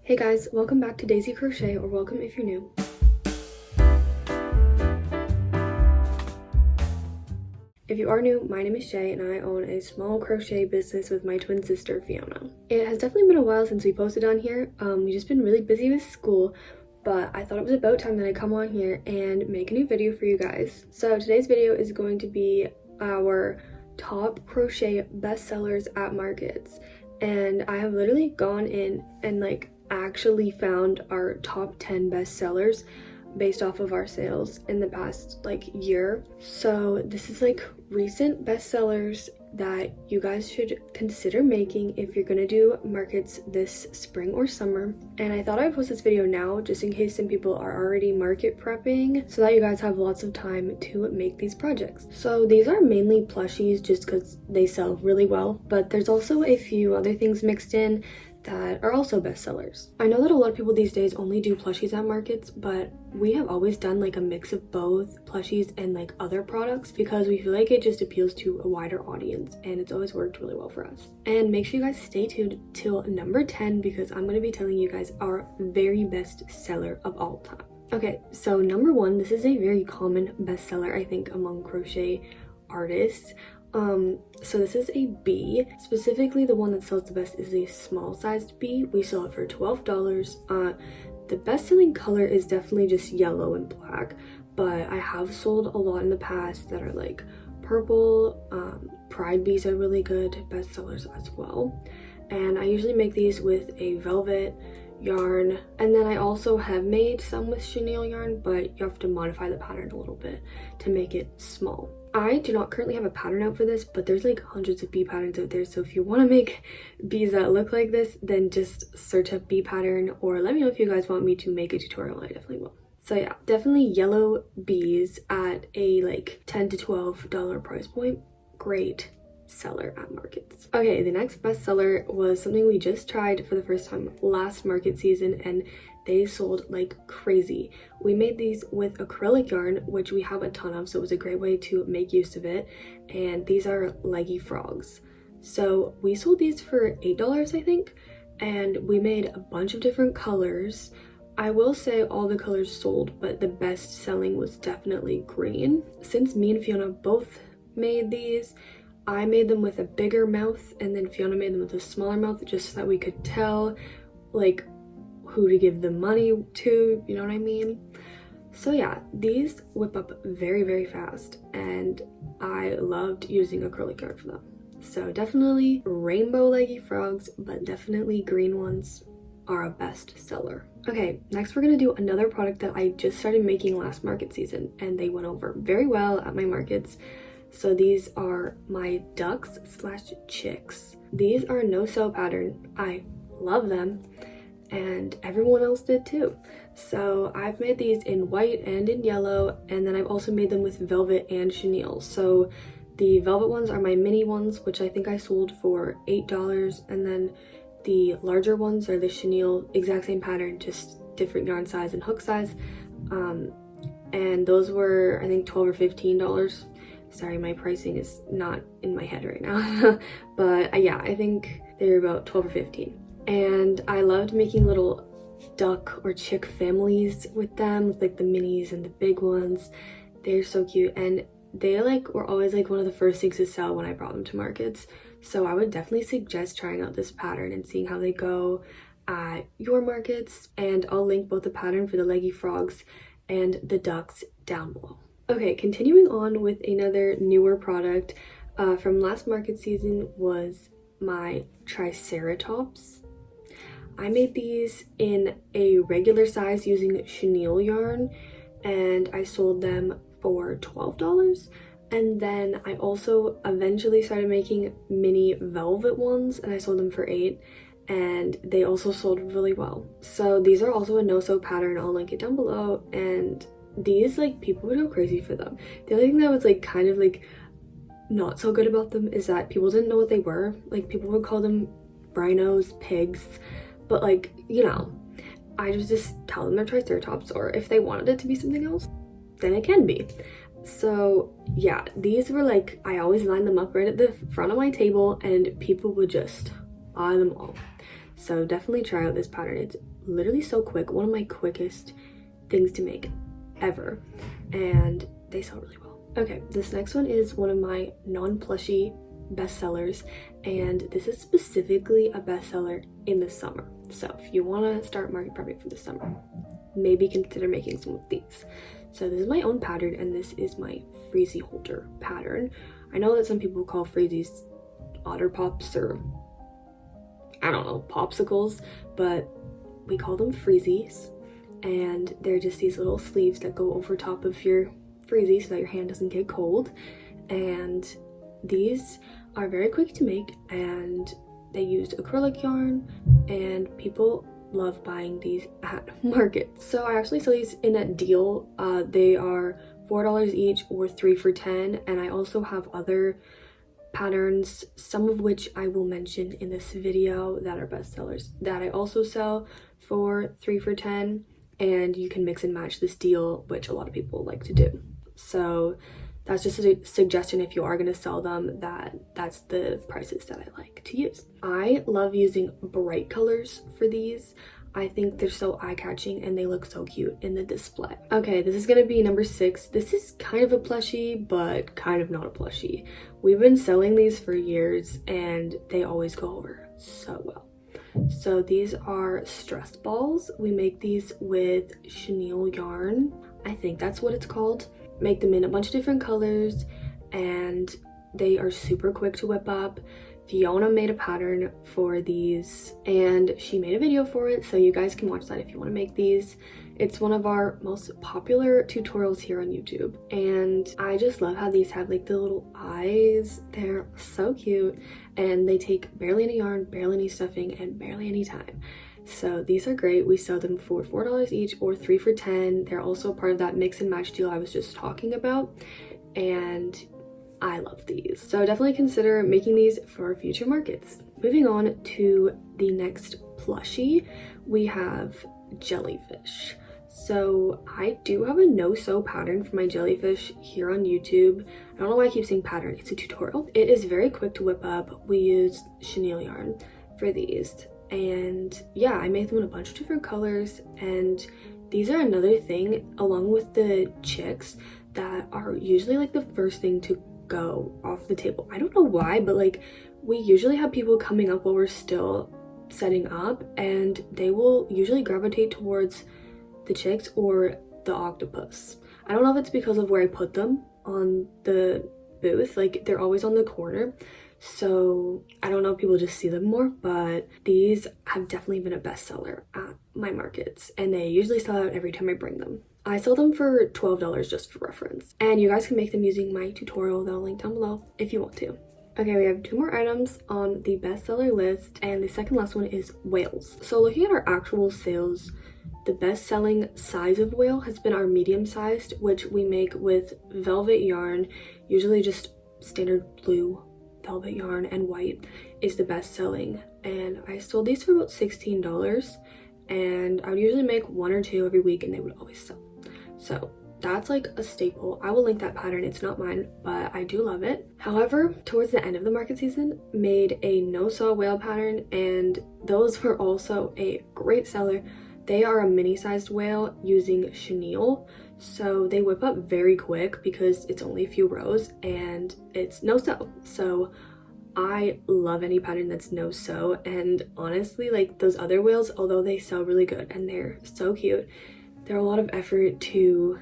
Hey guys, welcome back to Daisy Crochet, or welcome if you're new. If you are new, my name is Shae and I own a small crochet business with my twin sister Fiona. It has definitely been a while since we posted on here. We've just been really busy with school, but I thought it was about time that I come on here and make a new video for you guys. So today's video is going to be our top crochet bestsellers at markets, and I have literally gone in and actually found our top 10 bestsellers based off of our sales in the past year. So this is recent bestsellers that you guys should consider making if you're gonna do markets this spring or summer. And I thought I'd post this video now just in case some people are already market prepping, so that you guys have lots of time to make these projects. So these are mainly plushies just because they sell really well, but there's also a few other things mixed in that are also bestsellers. I know that a lot of people these days only do plushies at markets, but we have always done a mix of both plushies and other products because we feel like it just appeals to a wider audience, and it's always worked really well for us. And make sure you guys stay tuned till number 10 because I'm going to be telling you guys our very best seller of all time. Okay, so number 1, this is a very common bestseller I think among crochet artists. So this is a bee. Specifically, the one that sells the best is a small sized bee. We sell it for $12. The best selling color is definitely just yellow and black, but I have sold a lot in the past that are purple. Pride bees are really good bestsellers as well. And I usually make these with a velvet yarn, and then I also have made some with chenille yarn, but you have to modify the pattern a little bit to make it small. I do not currently have a pattern out for this, but there's hundreds of bee patterns out there, so if you want to make bees that look like this, then just search up bee pattern, or let me know if you guys want me to make a tutorial. I definitely will. So yeah, definitely yellow bees at a $10 to $12 price point. Great seller at markets. Okay, the next bestseller was something we just tried for the first time last market season, and they sold like crazy. We made these with acrylic yarn, which we have a ton of, so it was a great way to make use of it. And these are leggy frogs. So we sold these for $8, I think, and we made a bunch of different colors. I will say all the colors sold, but the best selling was definitely green. Since me and Fiona both made these, I made them with a bigger mouth, and then Fiona made them with a smaller mouth, just so that we could tell who to give the money to, you know what I mean? So yeah, these whip up very, very fast, and I loved using acrylic yarn for them. So definitely rainbow leggy frogs, but definitely green ones are a best seller. Okay, next we're gonna do another product that I just started making last market season, and they went over very well at my markets. So these are my ducks / chicks. These are a no-sew pattern. I love them, and everyone else did too. So I've made these in white and in yellow, and then I've also made them with velvet and chenille. So the velvet ones are my mini ones, which I think I sold for $8, and then the larger ones are the chenille, exact same pattern, just different yarn size and hook size. And those were I think $12 or $15. Sorry, my pricing is not in my head right now. But yeah, I think they're about 12 or 15. And I loved making little duck or chick families with them, with the minis and the big ones. They're so cute, and they were always one of the first things to sell when I brought them to markets. So I would definitely suggest trying out this pattern and seeing how they go at your markets. And I'll link both the pattern for the leggy frogs and the ducks down below. Okay, continuing on with another newer product from last market season was my Triceratops. I made these in a regular size using chenille yarn, and I sold them for $12. And then I also eventually started making mini velvet ones, and I sold them for $8, and they also sold really well. So these are also a no-sew pattern. I'll link it down below, and these people would go crazy for them. The only thing that was kind of not so good about them is that people didn't know what they were. People would call them rhinos, pigs, but you know, I just tell them they're Triceratops, or if they wanted it to be something else, then it can be. So yeah, these were I always lined them up right at the front of my table, and people would just buy them all. So definitely try out this pattern. It's literally so quick, one of my quickest things to make ever, and they sell really well. Okay, this next one is one of my non-plushy bestsellers, and this is specifically a bestseller in the summer. So if you want to start market prepping for the summer, maybe consider making some of these. So this is my own pattern, and this is my Freezy Holder pattern. I know that some people call Freezies Otter Pops, or I don't know, popsicles, but we call them Freezies, and they're just these little sleeves that go over top of your Freezy so that your hand doesn't get cold. And these are very quick to make, and they use acrylic yarn, and people love buying these at markets. So I actually sell these in a deal. They are $4 each or 3 for $10, and I also have other patterns, some of which I will mention in this video, that are bestsellers that I also sell for 3 for $10, and you can mix and match this deal, which a lot of people like to do. So that's just a suggestion if you are going to sell them, that's the prices that I like to use. I love using bright colors for these. I think they're so eye-catching and they look so cute in the display. Okay, this is going to be number 6. This is kind of a plushie, but kind of not a plushie. We've been selling these for years and they always go over so well. So these are stress balls. We make these with chenille yarn. I think that's what it's called. Make them in a bunch of different colors, and they are super quick to whip up. Fiona made a pattern for these and she made a video for it, so you guys can watch that if you want to make these. It's one of our most popular tutorials here on YouTube, and I just love how these have like the little eyes. They're so cute, and they take barely any yarn, barely any stuffing, and barely any time. So these are great. We sell them for $4 each or 3 for $10. They're also part of that mix and match deal I was just talking about, and I love these. So definitely consider making these for future markets. Moving on to the next plushie, we have Jellyfish. So I do have a no-sew pattern for my Jellyfish here on YouTube. I don't know why I keep saying pattern, it's a tutorial. It is very quick to whip up. We use chenille yarn for these. And yeah, I made them in a bunch of different colors, and these are another thing along with the chicks that are usually like the first thing to go off the table. I don't know why, but like we usually have people coming up while we're still setting up, and they will usually gravitate towards the chicks or the octopus. I don't know if it's because of where I put them on the booth, like they're always on the corner, so I don't know if people just see them more, but these have definitely been a bestseller at my markets, and they usually sell out every time I bring them. I sell them for $12 just for reference, and you guys can make them using my tutorial that I'll link down below if you want to. Okay, we have 2 more items on the bestseller list, and the second last one is whales. So looking at our actual sales, the best-selling size of whale has been our medium-sized, which we make with velvet yarn, usually just standard blue velvet yarn, and white is the best-selling. And I sold these for about $16, and I would usually make 1 or 2 every week, and they would always sell. So that's like a staple. I will link that pattern. It's not mine, but I do love it. However, towards the end of the market season, made a no-sew whale pattern, and those were also a great seller. They are a mini-sized whale using chenille, so they whip up very quick because it's only a few rows and it's no-sew. So I love any pattern that's no-sew, and honestly, like those other whales, although they sell really good and they're so cute, they're a lot of effort to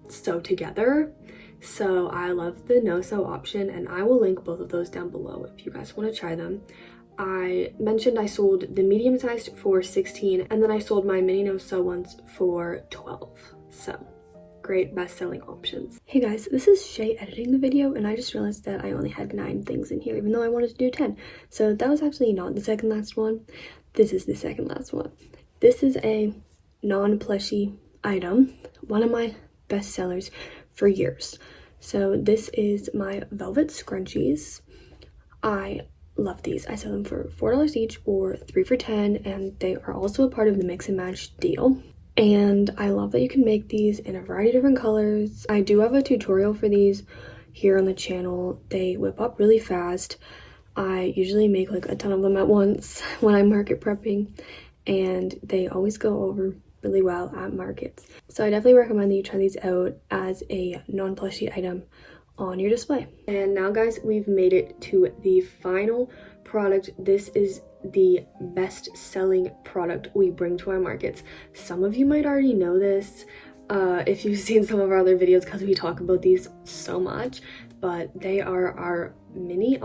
sew together. So I love the no-sew option, and I will link both of those down below if you guys want to try them. I mentioned I sold the medium sized for $16, and then I sold my mini no-sew ones for $12. So great best-selling options. Hey guys, this is Shae editing the video, and I just realized that I only had 9 things in here even though I wanted to do 10. So that was actually not the second last one. This is the second last one. This is a non-plushie item, one of my best sellers for years. So this is my velvet scrunchies. I love these. I sell them for $4 each or 3 for $10, and they are also a part of the mix and match deal. And I love that you can make these in a variety of different colors. I do have a tutorial for these here on the channel. They whip up really fast. I usually make like a ton of them at once when I'm market prepping, and they always go over really well at markets. So I definitely recommend that you try these out as a non-plushie item on your display. And now guys, we've made it to the final product. This is the best selling product we bring to our markets. Some of you might already know this if you've seen some of our other videos, because we talk about these so much, but they are our mini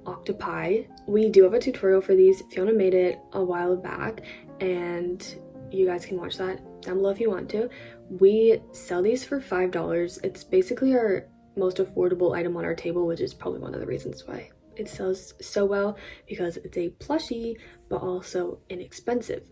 octopi. We do have a tutorial for these. Fiona made it a while back and you guys can watch that down below if you want to. We sell these for $5. It's basically our most affordable item on our table, which is probably one of the reasons why it sells so well, because it's a plushie but also inexpensive.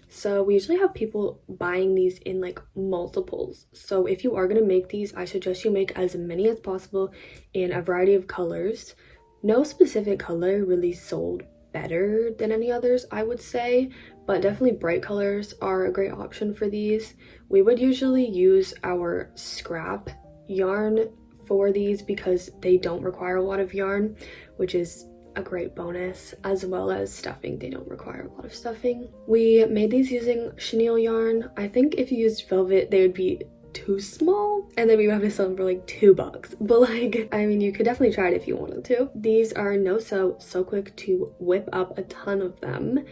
So we usually have people buying these in like multiples. So if you are going to make these, I suggest you make as many as possible in a variety of colors. No specific color really sold better than any others, I would say, but definitely bright colors are a great option for these. We would usually use our scrap yarn for these because they don't require a lot of yarn, which is a great bonus, as well as stuffing. They don't require a lot of stuffing. We made these using chenille yarn. I think if you used velvet, they would be too small, and then we would have to sell them for like $2. But like, I mean, you could definitely try it if you wanted to. These are so quick to whip up a ton of them.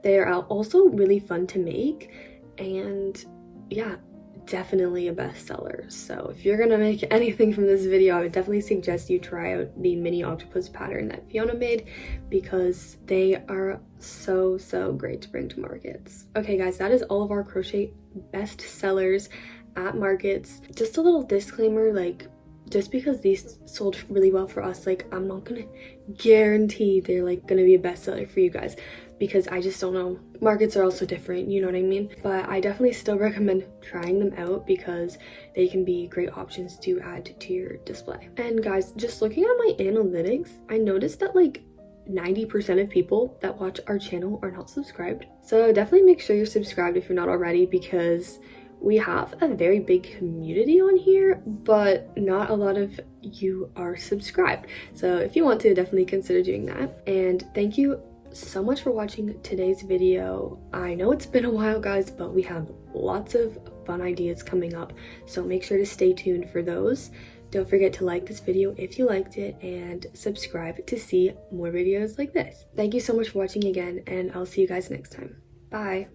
They are also really fun to make, and yeah, definitely a bestseller. So if you're gonna make anything from this video, I would definitely suggest you try out the mini octopus pattern that Fiona made, because they are so great to bring to markets. Okay guys, that is all of our crochet bestsellers at markets. Just a little disclaimer, like, just because these sold really well for us, like, I'm not gonna guarantee they're like gonna be a bestseller for you guys, because I just don't know. Markets are also different, you know what I mean? But I definitely still recommend trying them out because they can be great options to add to your display. And guys, just looking at my analytics, I noticed that like 90% of people that watch our channel are not subscribed. So definitely make sure you're subscribed if you're not already, because we have a very big community on here, but not a lot of you are subscribed. So if you want to, definitely consider doing that. And thank you so much for watching today's video. I know it's been a while guys, but we have lots of fun ideas coming up, so make sure to stay tuned for those. Don't forget to like this video if you liked it, and subscribe to see more videos like this. Thank you so much for watching again, and I'll see you guys next time. Bye.